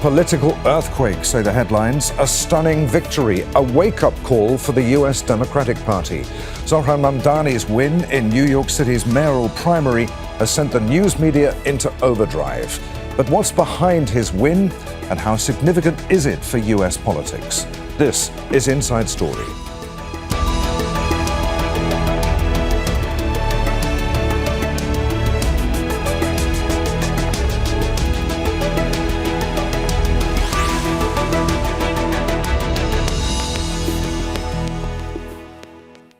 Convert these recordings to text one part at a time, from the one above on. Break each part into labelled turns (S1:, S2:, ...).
S1: political earthquake, say the headlines. A stunning victory, a wake-up call for the US Democratic Party. Zohran Mamdani's win in New York City's mayoral primary has sent the news media into overdrive. But what's behind his win, and how significant is it for US politics? This is Inside Story.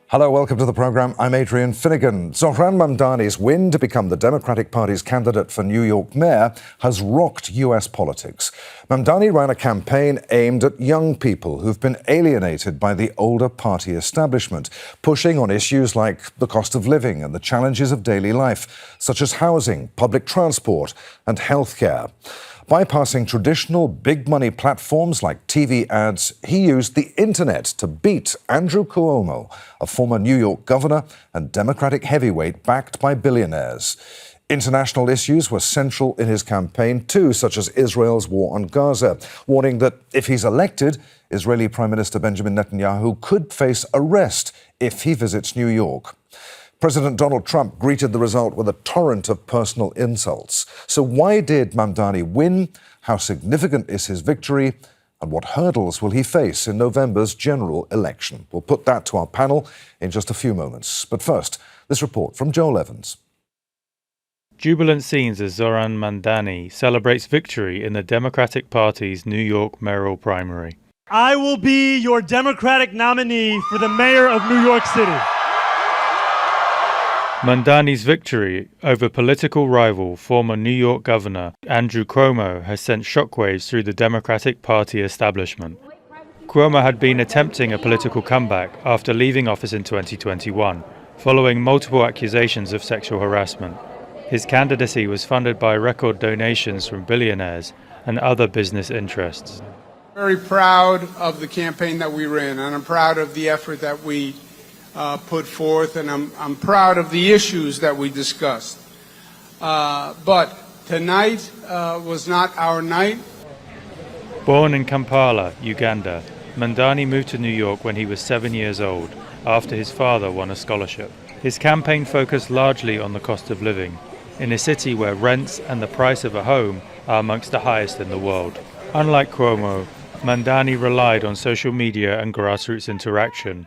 S1: Hello, welcome to the program. I'm Adrian. Finighan. Zohran Mamdani's win to become the Democratic Party's candidate for New York mayor has rocked US politics. Mamdani ran a campaign aimed at young people who've been alienated by the older party establishment, pushing on issues like the cost of living and the challenges of daily life, such as housing, public transport and healthcare. Bypassing traditional big-money platforms like TV ads, he used the internet to beat Andrew Cuomo, a former New York governor and Democratic heavyweight backed by billionaires. International issues were central in his campaign too, such as Israel's war on Gaza, warning that if he's elected, Israeli Prime Minister Benjamin Netanyahu could face arrest if he visits New York. President Donald Trump greeted the result with a torrent of personal insults. So why did Mamdani win? How significant is his victory? And what hurdles will he face in November's general election? We'll put that to our panel in just a few moments. But first, this report from Joel Evans.
S2: Jubilant scenes as Zohran Mamdani celebrates victory in the Democratic Party's New York mayoral primary.
S3: I will be your Democratic nominee for the mayor of New York City.
S2: Mamdani's victory over political rival, former New York Governor Andrew Cuomo, has sent shockwaves through the Democratic Party establishment. Cuomo had been attempting a political comeback after leaving office in 2021, following multiple accusations of sexual harassment. His candidacy was funded by record donations from billionaires and other business interests.
S4: Very proud of the campaign that we ran, and I'm proud of the effort that we put forth, and I'm proud of the issues that we discussed. But tonight was not our night.
S2: Born in Kampala, Uganda, Mamdani moved to New York when he was 7 years old, after his father won a scholarship. His campaign focused largely on the cost of living, in a city where rents and the price of a home are amongst the highest in the world. Unlike Cuomo, Mamdani relied on social media and grassroots interaction.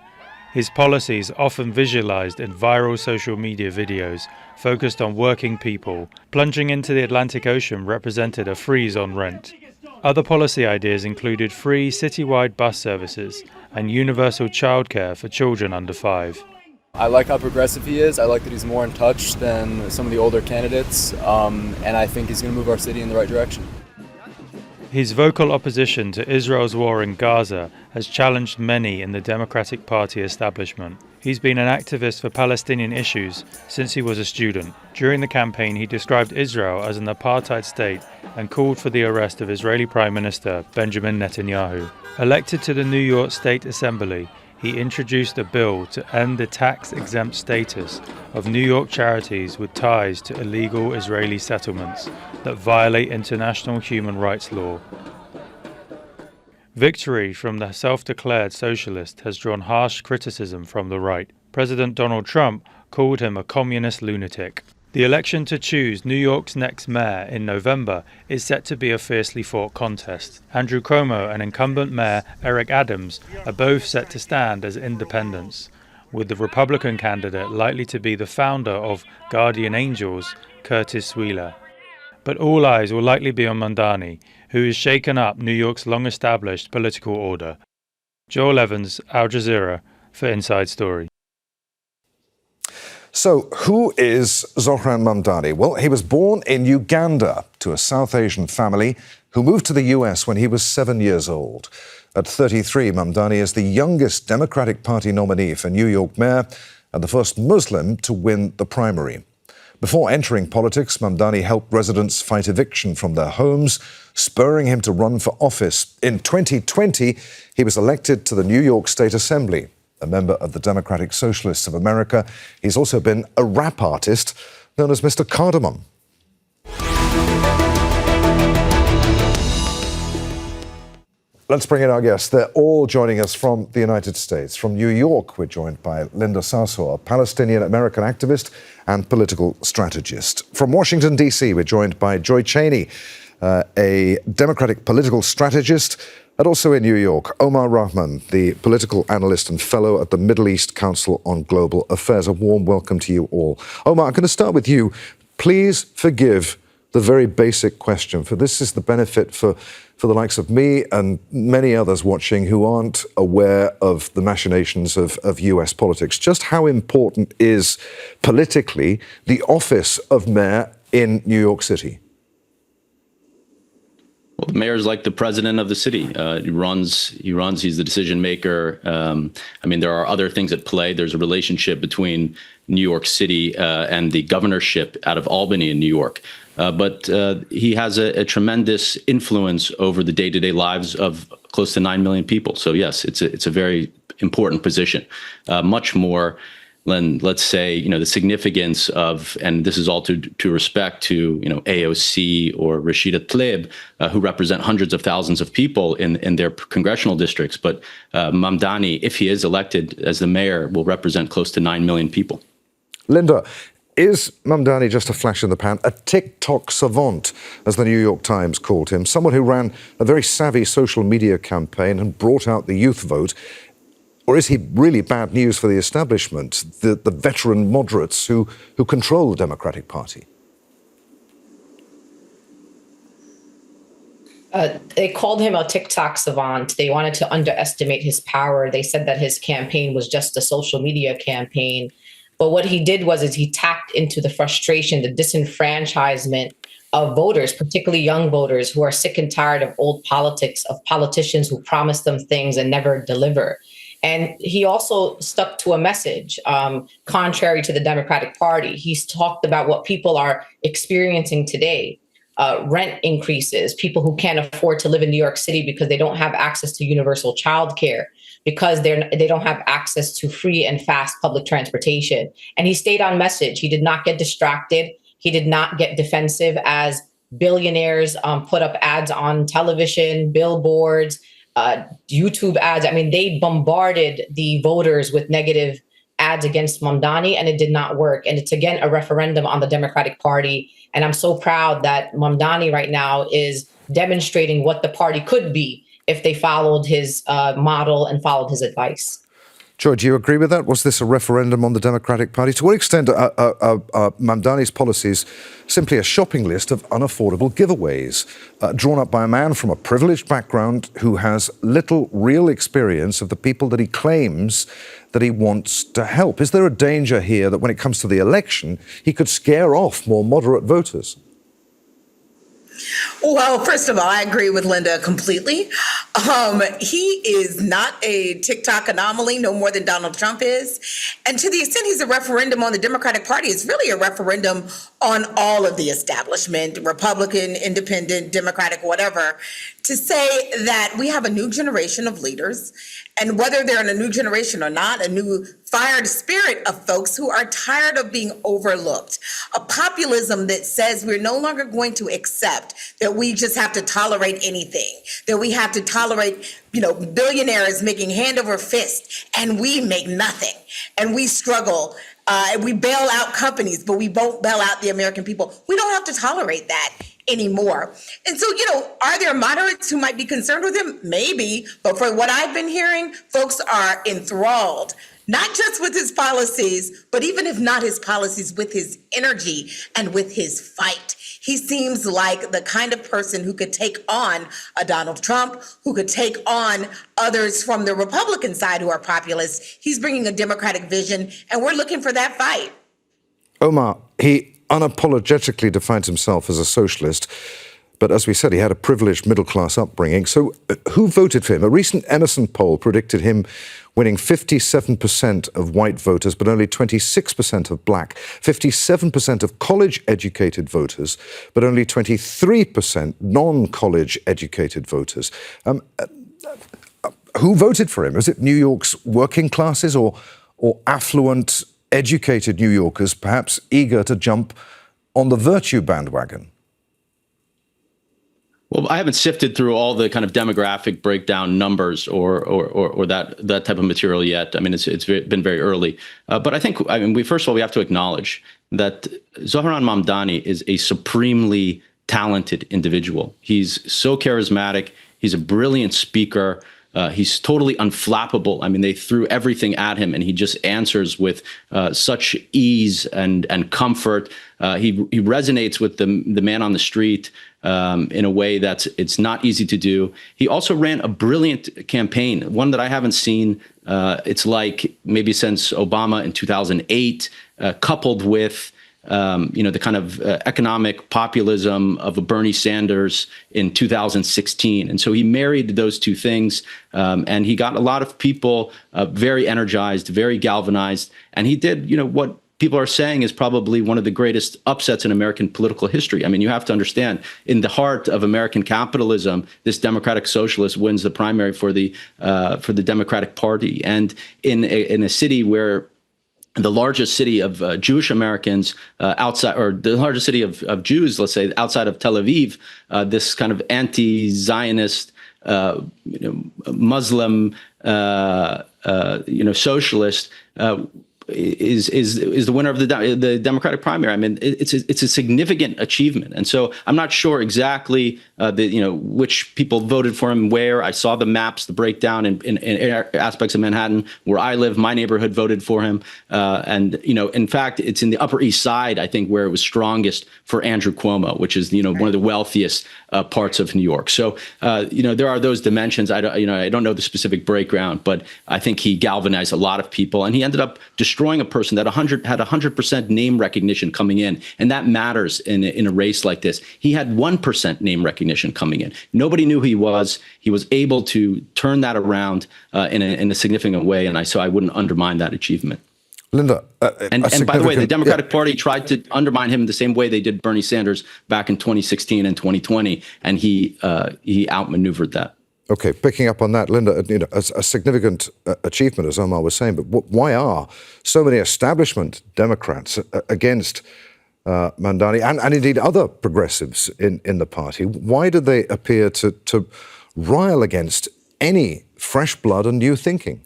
S2: His policies, often visualized in viral social media videos, focused on working people. Plunging into the Atlantic Ocean represented a freeze on rent. Other policy ideas included free citywide bus services and universal childcare for children under 5.
S5: I like how progressive he is. I like that he's more in touch than some of the older candidates, and I think he's going to move our city in the right direction.
S2: His vocal opposition to Israel's war in Gaza has challenged many in the Democratic Party establishment. He's been an activist for Palestinian issues since he was a student. During the campaign, he described Israel as an apartheid state and called for the arrest of Israeli Prime Minister Benjamin Netanyahu. Elected to the New York State Assembly, he introduced a bill to end the tax-exempt status of New York charities with ties to illegal Israeli settlements that violate international human rights law. Victory from the self-declared socialist has drawn harsh criticism from the right. President Donald Trump called him a communist lunatic. The election to choose New York's next mayor in November is set to be a fiercely fought contest. Andrew Cuomo and incumbent mayor Eric Adams are both set to stand as independents, with the Republican candidate likely to be the founder of Guardian Angels, Curtis Wheeler. But all eyes will likely be on Mamdani, who has shaken up New York's long-established political order. Joel Evans, Al Jazeera, for Inside Story.
S1: So, who is Zohran Mamdani? Well, he was born in Uganda to a South Asian family who moved to the US when he was 7 years old. At 33, Mamdani is the youngest Democratic Party nominee for New York mayor and the first Muslim to win the primary. Before entering politics, Mamdani helped residents fight eviction from their homes, spurring him to run for office. In 2020, he was elected to the New York State Assembly. A member of the Democratic Socialists of America, he's also been a rap artist known as Mr. Cardamom. Let's bring in our guests. They're all joining us from the United States. From New York, we're joined by Linda Sarsour, Palestinian American activist and political strategist. From Washington, D.C., we're joined by Joi Chaney, a Democratic political strategist, and also in New York, Omar Rahman, the political analyst and fellow at the Middle East Council on Global Affairs. A warm welcome to you all. Omar, I'm going to start with you. Please forgive the very basic question, for this is the benefit for the likes of me and many others watching who aren't aware of the machinations of US politics. Just how important is politically the office of mayor in New York City?
S6: Well, the mayor is like the president of the city. He runs, he's the decision maker. I mean, there are other things at play. There's a relationship between New York City and the governorship out of Albany in New York. But he has a tremendous influence over the day-to-day lives of close to 9 million people. So yes, it's a very important position, much more than, let's say, the significance of, and this is all to respect to, AOC or Rashida Tlaib, who represent hundreds of thousands of people in their congressional districts. But Mamdani, if he is elected as the mayor, will represent close to 9 million people.
S1: Linda, is Mamdani just a flash in the pan, a TikTok savant, as the New York Times called him, someone who ran a very savvy social media campaign and brought out the youth vote? Or is he really bad news for the establishment, the veteran moderates who control the Democratic Party?
S7: They called him a TikTok savant. They wanted to underestimate his power. They said that his campaign was just a social media campaign. But what he did was he tapped into the frustration, the disenfranchisement of voters, particularly young voters who are sick and tired of old politics, of politicians who promise them things and never deliver. And he also stuck to a message, contrary to the Democratic Party. He's talked about what people are experiencing today, rent increases, people who can't afford to live in New York City because they don't have access to universal childcare, because they don't have access to free and fast public transportation. And he stayed on message. He did not get distracted. He did not get defensive as billionaires put up ads on television, billboards, YouTube ads. I mean, they bombarded the voters with negative ads against Mamdani, and it did not work. And it's, again, a referendum on the Democratic Party. And I'm so proud that Mamdani right now is demonstrating what the party could be if they followed his model and followed his advice.
S1: Joi, do you agree with that? Was this a referendum on the Democratic Party? To what extent are Mamdani's policies simply a shopping list of unaffordable giveaways drawn up by a man from a privileged background who has little real experience of the people that he claims that he wants to help? Is there a danger here that when it comes to the election, he could scare off more moderate voters?
S8: Well, first of all, I agree with Linda completely. He is not a TikTok anomaly, no more than Donald Trump is. And to the extent he's a referendum on the Democratic Party, it's really a referendum on all of the establishment, Republican, Independent, Democratic, whatever, to say that we have a new generation of leaders, and whether they're in a new generation or not, a new fired spirit of folks who are tired of being overlooked. A populism that says we're no longer going to accept that we just have to tolerate anything, that we have to tolerate, billionaires making hand over fist, and we make nothing, and we struggle. We bail out companies, but we won't bail out the American people. We don't have to tolerate that anymore. And so, are there moderates who might be concerned with him? Maybe. But for what I've been hearing, folks are enthralled, not just with his policies, but even if not his policies, with his energy and with his fight. He seems like the kind of person who could take on a Donald Trump, who could take on others from the Republican side who are populist. He's bringing a Democratic vision, and we're looking for that fight.
S1: Omar, he unapologetically defines himself as a socialist, but as we said, he had a privileged middle-class upbringing. So who voted for him? A recent Emerson poll predicted him winning 57% of white voters, but only 26% of black, 57% of college-educated voters, but only 23% non-college-educated voters. Who voted for him? Was it New York's working classes or affluent, educated New Yorkers, perhaps eager to jump on the virtue bandwagon?
S6: Well, I haven't sifted through all the kind of demographic breakdown numbers or that type of material yet. I mean, it's been very early, but I mean, first of all, we have to acknowledge that Zohran Mamdani is a supremely talented individual. He's so charismatic. He's a brilliant speaker. He's totally unflappable. I mean, they threw everything at him, and he just answers with such ease and comfort. He resonates with the man on the street in a way it's not easy to do. He also ran a brilliant campaign, one that I haven't seen. It's like maybe since Obama in 2008, coupled with the kind of economic populism of a Bernie Sanders in 2016. And so he married those two things, and he got a lot of people very energized, very galvanized. And he did, what people are saying is probably one of the greatest upsets in American political history. I mean, you have to understand, in the heart of American capitalism, this democratic socialist wins the primary for the Democratic Party. And in a city where the largest city of Jewish Americans outside, or the largest city of Jews, let's say, outside of Tel Aviv, this kind of anti-Zionist, Muslim, socialist is the winner of the Democratic primary. I mean, it's a significant achievement, and so I'm not sure exactly which people voted for him where. I saw the maps, the breakdown in aspects of Manhattan where I live. My neighborhood voted for him, and in fact, it's in the Upper East Side, I think, where it was strongest for Andrew Cuomo, which is one of the wealthiest parts of New York. So there are those dimensions. I don't know the specific breakdown, but I think he galvanized a lot of people, and he ended up destroying a person that had 100% name recognition coming in, and that matters in a race like this. He had 1% name recognition coming in. Nobody knew who he was. He was able to turn that around in a significant way, and so I wouldn't undermine that achievement.
S1: Linda,
S6: and by the way, the Democratic Party tried to undermine him the same way they did Bernie Sanders back in 2016 and 2020, and he outmaneuvered that.
S1: Okay, picking up on that, Linda, a significant achievement, as Omar was saying, but why are so many establishment Democrats against Mamdani and indeed other progressives in the party? Why do they appear to rile against any fresh blood and new thinking?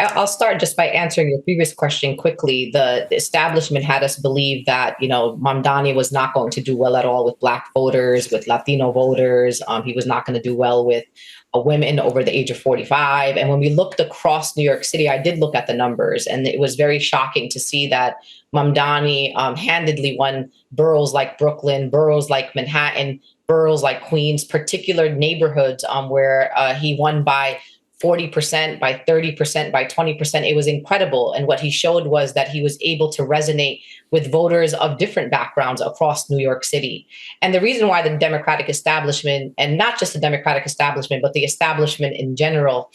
S7: I'll start just by answering your previous question quickly. The establishment had us believe that, Mamdani was not going to do well at all with Black voters, with Latino voters. He was not going to do well with women over the age of 45. And when we looked across New York City, I did look at the numbers, and it was very shocking to see that Mamdani handedly won boroughs like Brooklyn, boroughs like Manhattan, boroughs like Queens, particular neighborhoods where he won by 40%, by 30%, by 20%. It was incredible. And what he showed was that he was able to resonate with voters of different backgrounds across New York City. And the reason why the Democratic establishment, and not just the Democratic establishment, but the establishment in general,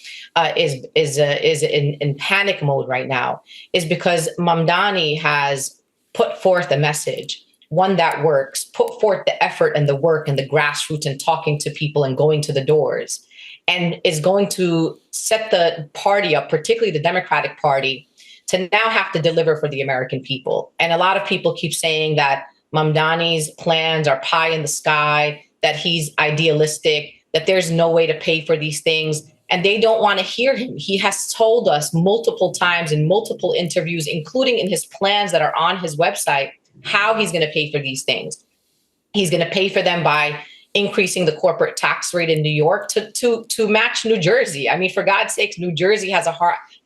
S7: is in panic mode right now, is because Mamdani has put forth a message, one that works, put forth the effort and the work and the grassroots and talking to people and going to the doors, and is going to set the party up, particularly the Democratic Party, to now have to deliver for the American people. And a lot of people keep saying that Mamdani's plans are pie in the sky, that he's idealistic, that there's no way to pay for these things. And they don't want to hear him. He has told us multiple times in multiple interviews, including in his plans that are on his website, how he's going to pay for these things. He's going to pay for them by increasing the corporate tax rate in New York to match New Jersey. I mean, for God's sakes, New Jersey has a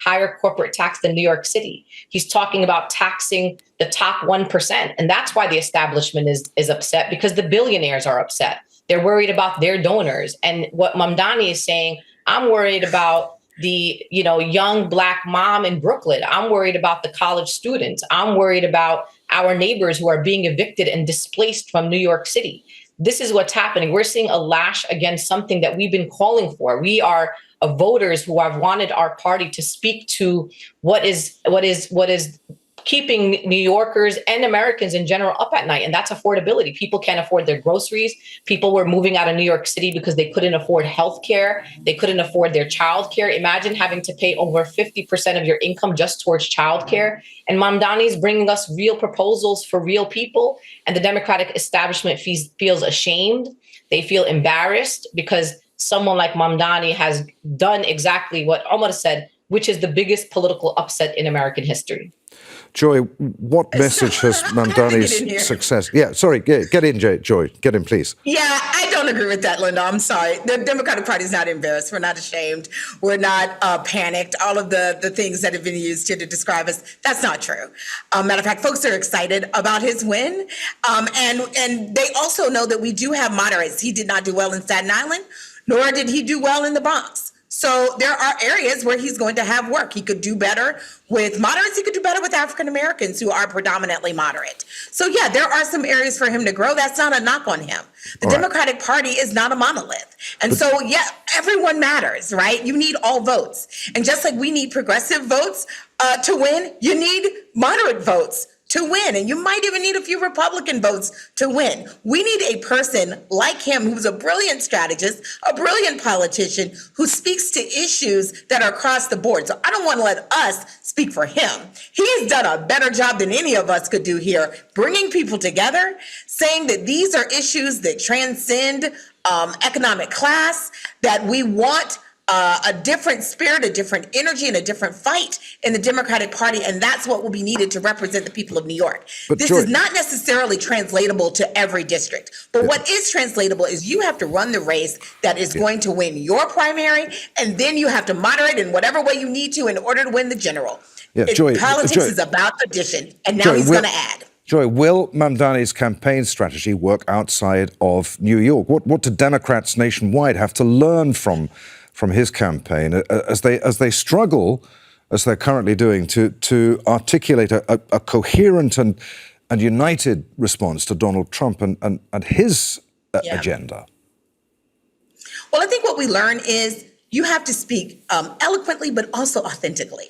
S7: higher corporate tax than New York City. He's talking about taxing the top 1%. And that's why the establishment is upset, because the billionaires are upset. They're worried about their donors. And what Mamdani is saying, I'm worried about the young Black mom in Brooklyn. I'm worried about the college students. I'm worried about our neighbors who are being evicted and displaced from New York City. This is what's happening. We're seeing a lash against something that we've been calling for. We are voters who have wanted our party to speak to what is keeping New Yorkers and Americans in general up at night. And that's affordability. People can't afford their groceries. People were moving out of New York City because they couldn't afford health care. They couldn't afford their child care. Imagine having to pay over 50% of your income just towards child care. And Mamdani is bringing us real proposals for real people. And the Democratic establishment feels ashamed. They feel embarrassed because someone like Mamdani has done exactly what Omar said, which is the biggest political upset in American history.
S1: Joi, what message has Mamdani's success? Yeah, sorry, get in, Joi. Get in, please.
S8: Yeah, I don't agree with that, Linda. I'm sorry. The Democratic Party is not embarrassed. We're not ashamed. We're not panicked. All of the things that have been used here to describe us, that's not true. Matter of fact, folks are excited about his win. And they also know that we do have moderates. He did not do well in Staten Island, nor did he do well in the Bronx. So there are areas where he's going to have work. He could do better with moderates. He could do better with African Americans who are predominantly moderate. So yeah, there are some areas for him to grow. That's not a knock on him. The Democratic Party is not a monolith. And so yeah, everyone matters, right? You need all votes. And just like we need progressive votes to win, you need moderate votes to win. And you might even need a few Republican votes to win. We need a person like him who's a brilliant strategist, a brilliant politician who speaks to issues that are across the board. So I don't want to let us speak for him. He's done a better job than any of us could do here, bringing people together, saying that these are issues that transcend economic class, that we want a different spirit, a different energy, and a different fight in the Democratic Party, and that's what will be needed to represent the people of New York. But this is not necessarily translatable to every district, but what is translatable is you have to run the race that is going to win your primary, and then you have to moderate in whatever way you need to in order to win the general. Politics is about addition, and now he's going to add.
S1: Joi, will Mamdani's campaign strategy work outside of New York? What do Democrats nationwide have to learn from his campaign as they struggle, as they're currently doing, to articulate a coherent and united response to Donald Trump and his agenda?
S8: Well, I think what we learn is you have to speak eloquently, but also authentically.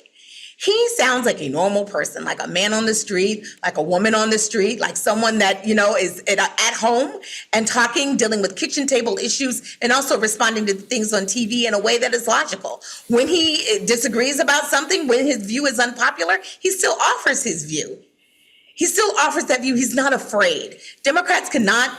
S8: He sounds like a normal person, like a man on the street, like a woman on the street, like someone that, is at home and talking, dealing with kitchen table issues, and also responding to things on TV in a way that is logical. When he disagrees about something, when his view is unpopular, he still offers his view. He still offers that view. He's not afraid. Democrats cannot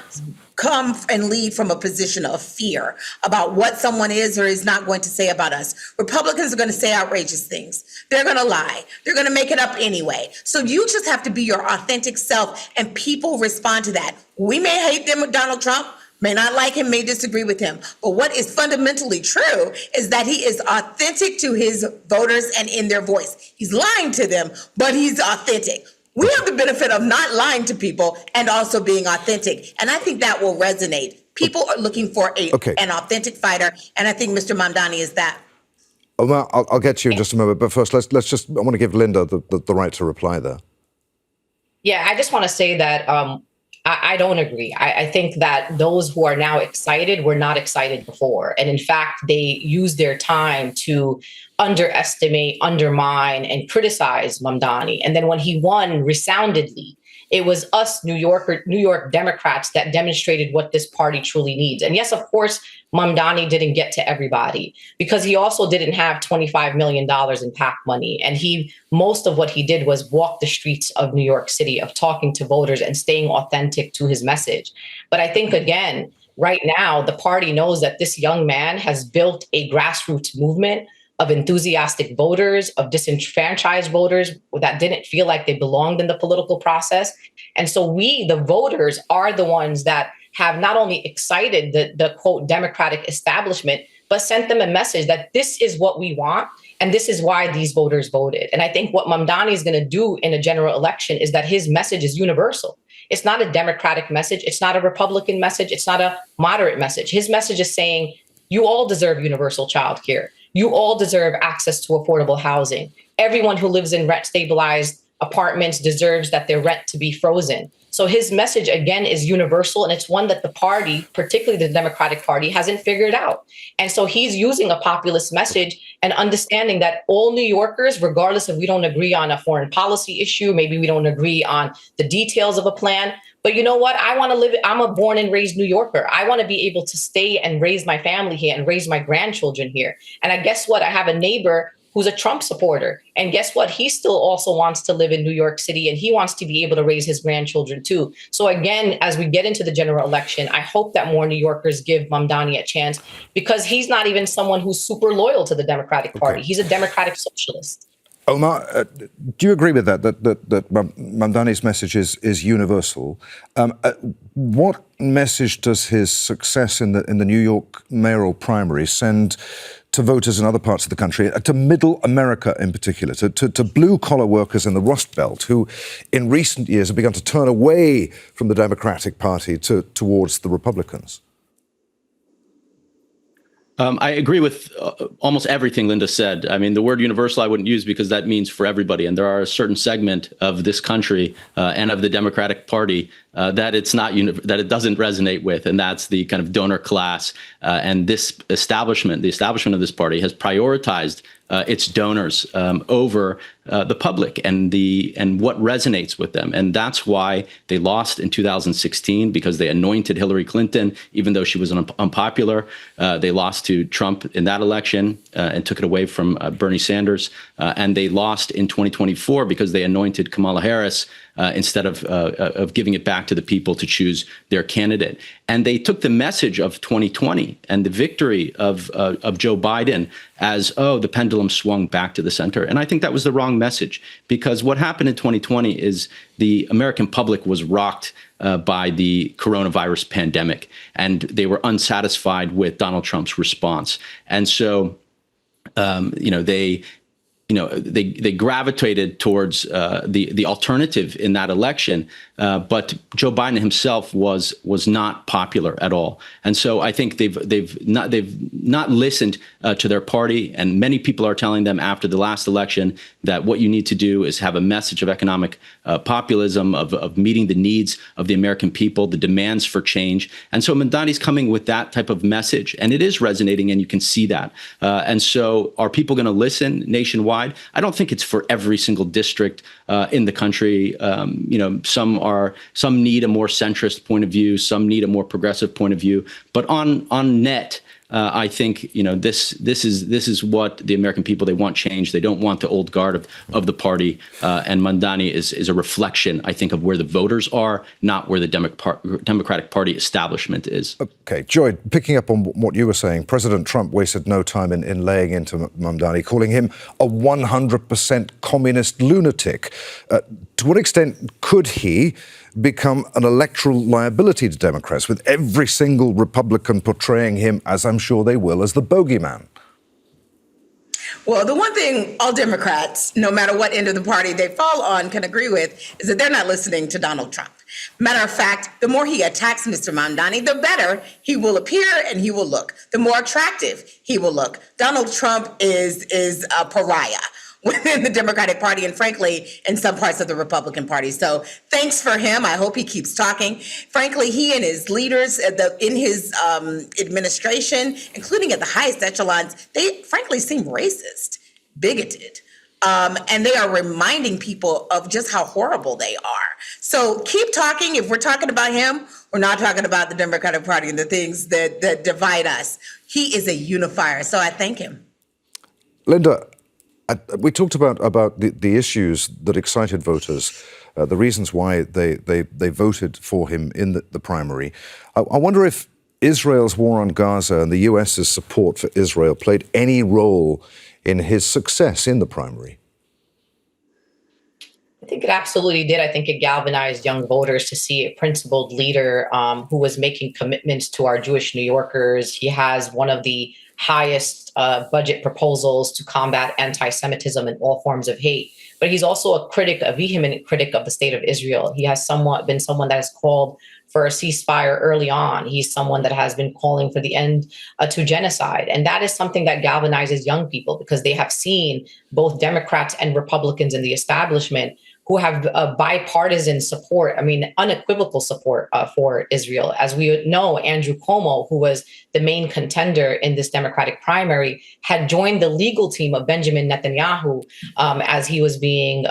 S8: come and lead from a position of fear about what someone is or is not going to say about us. Republicans are going to say outrageous things. They're going to lie. They're going to make it up anyway. So you just have to be your authentic self, and people respond to that. We may hate Donald Trump, may not like him, may disagree with him. But what is fundamentally true is that he is authentic to his voters and in their voice. He's lying to them, but he's authentic. We have the benefit of not lying to people and also being authentic. And I think that will resonate. People are looking for an authentic fighter. And I think Mr. Mamdani is that.
S1: Well, I'll get to you in just a moment. But first, I want to give Linda the right to reply there.
S7: Yeah, I just want to say that I don't agree. I think that those who are now excited were not excited before. And in fact, they used their time to underestimate, undermine, and criticize Mamdani. And then when he won resoundingly, it was us New York Democrats that demonstrated what this party truly needs. And yes, of course, Mamdani didn't get to everybody because he also didn't have $25 million in PAC money. And most of what he did was walk the streets of New York City, of talking to voters and staying authentic to his message. But I think, again, right now, the party knows that this young man has built a grassroots movement of enthusiastic voters, of disenfranchised voters that didn't feel like they belonged in the political process. And so we, the voters, are the ones that have not only excited the quote Democratic establishment, but sent them a message that this is what we want and this is why these voters voted. And I think what Mamdani is going to do in a general election is that his message is universal. It's not a Democratic message. It's not a Republican message. It's not a moderate message. His message is saying, you all deserve universal child care. You all deserve access to affordable housing. Everyone who lives in rent-stabilized apartments deserves that their rent to be frozen. So his message, again, is universal, and it's one that the party, particularly the Democratic Party, hasn't figured out. And so he's using a populist message and understanding that all New Yorkers, regardless if we don't agree on a foreign policy issue, maybe we don't agree on the details of a plan, but you know what? I want to live, I'm a born and raised New Yorker. I want to be able to stay and raise my family here and raise my grandchildren here. And I guess what? I have a neighbor who's a Trump supporter. And guess what? He still also wants to live in New York City, and he wants to be able to raise his grandchildren too. So again, as we get into the general election, I hope that more New Yorkers give Mamdani a chance, because he's not even someone who's super loyal to the Democratic Party. He's a Democratic socialist.
S1: Omar, do you agree with that Mamdani's message is universal? What message does his success in the New York mayoral primary send to voters in other parts of the country, to middle America in particular, to blue-collar workers in the Rust Belt who in recent years have begun to turn away from the Democratic Party towards the Republicans?
S6: I agree with almost everything Linda said. I mean, the word universal I wouldn't use, because that means for everybody. And there are a certain segment of this country and of the Democratic Party that that it doesn't resonate with. And that's the kind of donor class. And this establishment, the establishment of this party, has prioritized its donors over the public and what resonates with them. And that's why they lost in 2016, because they anointed Hillary Clinton, even though she was unpopular. They lost to Trump in that election and took it away from Bernie Sanders. And they lost in 2024 because they anointed Kamala Harris instead of giving it back to the people to choose their candidate. And they took the message of 2020 and the victory of Joe Biden as, oh, the pendulum swung back to the center. And I think that was the wrong message, because what happened in 2020 is the American public was rocked by the coronavirus pandemic, and they were unsatisfied with Donald Trump's response. And so, they gravitated towards the alternative in that election, but Joe Biden himself was not popular at all, and so I think they've not listened to their party, and many people are telling them after the last election that what you need to do is have a message of economic populism, of meeting the needs of the American people, the demands for change, and so Mamdani's coming with that type of message, and it is resonating, and you can see that, and so are people going to listen nationwide? I don't think it's for every single district in the country. Some need a more centrist point of view, some need a more progressive point of view. But on net, I think this is what the American people, they want change. They don't want the old guard of the party. And Mamdani is a reflection, I think, of where the voters are, not where the Democratic Party establishment is.
S1: Okay, Joi, picking up on what you were saying, President Trump wasted no time in laying into Mamdani, calling him a 100% communist lunatic. To what extent could he become an electoral liability to Democrats, with every single Republican portraying him, as I'm sure they will, as the bogeyman?
S8: Well, the one thing all Democrats, no matter what end of the party they fall on, can agree with is that they're not listening to Donald Trump. Matter of fact, the more he attacks Mr. Mamdani, the better he will appear and he will look. The more attractive he will look. Donald Trump is a pariah within the Democratic Party and, frankly, in some parts of the Republican Party. So thanks for him. I hope he keeps talking. Frankly, he and his leaders in his administration, including at the highest echelons, they frankly seem racist, bigoted. And they are reminding people of just how horrible they are. So keep talking. If we're talking about him, we're not talking about the Democratic Party and the things that divide us. He is a unifier. So I thank him.
S1: Linda, we talked about the issues that excited voters, the reasons why they voted for him in the primary. I wonder if Israel's war on Gaza and the US's support for Israel played any role in his success in the primary.
S7: I think it absolutely did. I think it galvanized young voters to see a principled leader who was making commitments to our Jewish New Yorkers. He has one of the highest budget proposals to combat anti-Semitism and all forms of hate. But he's also a vehement critic of the state of Israel. He has been someone that has called for a ceasefire early on. He's someone that has been calling for the end to genocide. And that is something that galvanizes young people, because they have seen both Democrats and Republicans in the establishment who have bipartisan support, I mean, unequivocal support for Israel. As we know, Andrew Cuomo, who was the main contender in this Democratic primary, had joined the legal team of Benjamin Netanyahu as he was being,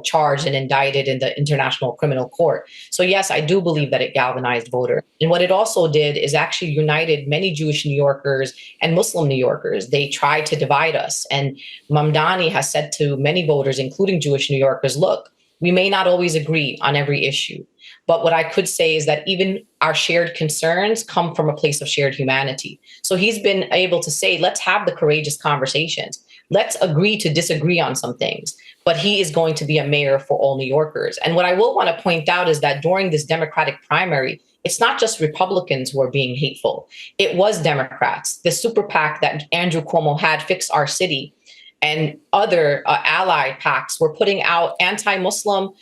S7: charged and indicted in the International Criminal Court. So yes, I do believe that it galvanized voters. And what it also did is actually united many Jewish New Yorkers and Muslim New Yorkers. They tried to divide us. And Mamdani has said to many voters, including Jewish New Yorkers, look, we may not always agree on every issue, but what I could say is that even our shared concerns come from a place of shared humanity. So he's been able to say, let's have the courageous conversations. Let's agree to disagree on some things, but he is going to be a mayor for all New Yorkers. And what I will want to point out is that during this Democratic primary, it's not just Republicans who are being hateful. It was Democrats. The super PAC that Andrew Cuomo had, Fix Our City, and other allied PACs were putting out anti-Muslim,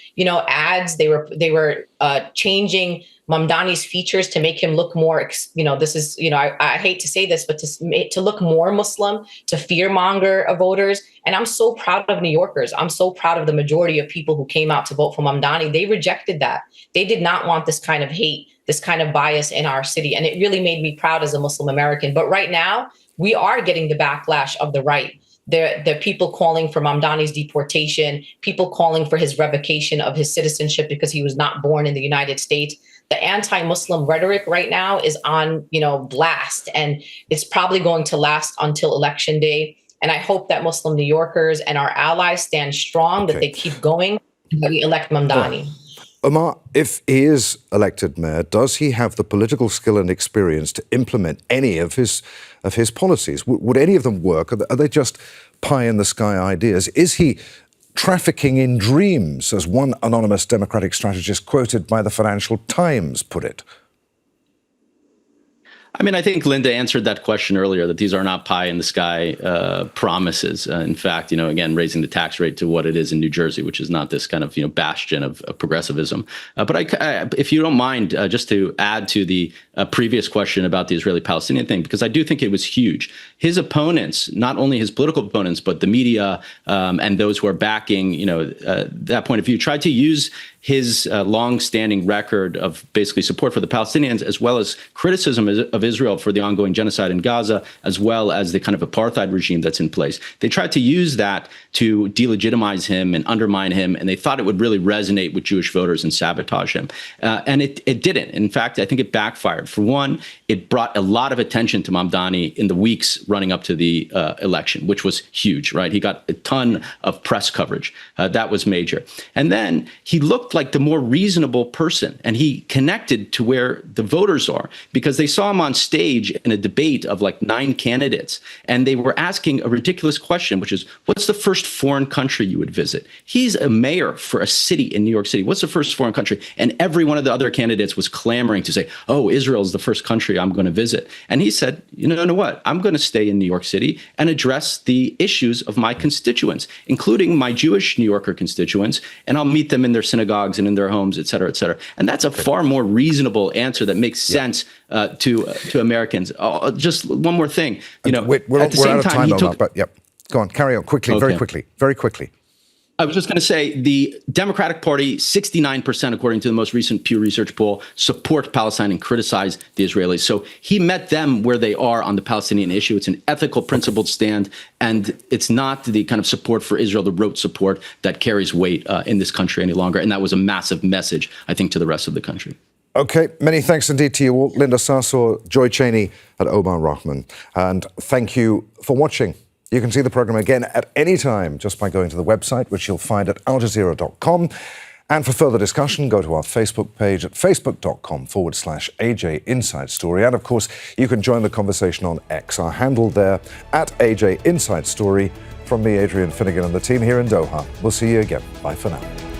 S7: ads. They were changing Mamdani's features to make him look more, this is, I hate to say this, but to look more Muslim, to fearmonger voters. And I'm so proud of New Yorkers. I'm so proud of the majority of people who came out to vote for Mamdani. They rejected that. They did not want this kind of hate, this kind of bias in our city. And it really made me proud as a Muslim American. But right now, we are getting the backlash of the right. The people calling for Mamdani's deportation, people calling for his revocation of his citizenship because he was not born in the United States. The anti-Muslim rhetoric right now is on, blast, and it's probably going to last until Election Day. And I hope that Muslim New Yorkers and our allies stand strong, that they keep going, and that we elect Mamdani.
S1: Omar, if he is elected mayor, does he have the political skill and experience to implement any of his policies? Would any of them work? Are they just pie-in-the-sky ideas? Is he trafficking in dreams, as one anonymous Democratic strategist quoted by the Financial Times put it?
S6: I mean, I think Linda answered that question earlier, that these are not pie-in-the-sky promises. In fact, again, raising the tax rate to what it is in New Jersey, which is not this kind of, bastion of progressivism. But if you don't mind, just to add to the previous question about the Israeli-Palestinian thing, because I do think it was huge. His opponents, not only his political opponents, but the media and those who are backing, that point of view, tried to use his long-standing record of basically support for the Palestinians, as well as criticism of Israel for the ongoing genocide in Gaza, as well as the kind of apartheid regime that's in place. They tried to use that to delegitimize him and undermine him, and they thought it would really resonate with Jewish voters and sabotage him. And it didn't. In fact, I think it backfired. For one, it brought a lot of attention to Mamdani in the weeks running up to the election, which was huge, right? He got a ton of press coverage. That was major. And then he looked like the more reasonable person, and he connected to where the voters are, because they saw him on stage in a debate of like 9 candidates, and they were asking a ridiculous question, which is, what's the first foreign country you would visit? He's a mayor for a city in New York City. What's the first foreign country? And every one of the other candidates was clamoring to say, oh, Israel is the first country I'm going to visit. And he said, you know what? I'm going to stay in New York City and address the issues of my constituents, including my Jewish New Yorker constituents, and I'll meet them in their synagogues and in their homes, et cetera, et cetera. And that's a far more reasonable answer that makes sense to Americans. Just one more thing,
S1: we're
S6: at the same
S1: out of
S6: time,
S1: time, Omar, but go on, carry on quickly, very quickly.
S6: I was just going to say the Democratic Party, 69%, according to the most recent Pew Research poll, support Palestine and criticize the Israelis. So he met them where they are on the Palestinian issue. It's an ethical, principled stand, and it's not the kind of support for Israel, the rote support that carries weight in this country any longer. And that was a massive message, I think, to the rest of the country.
S1: Okay, many thanks indeed to you all. Linda Sarsour, Joi Chaney, and Omar Rahman. And thank you for watching. You can see the program again at any time just by going to the website, which you'll find at aljazeera.com. And for further discussion, go to our Facebook page at facebook.com/AJ Inside Story. And of course, you can join the conversation on X, our handle there at AJ Inside Story. From me, Adrian, Finighan, and the team here in Doha. We'll see you again. Bye for now.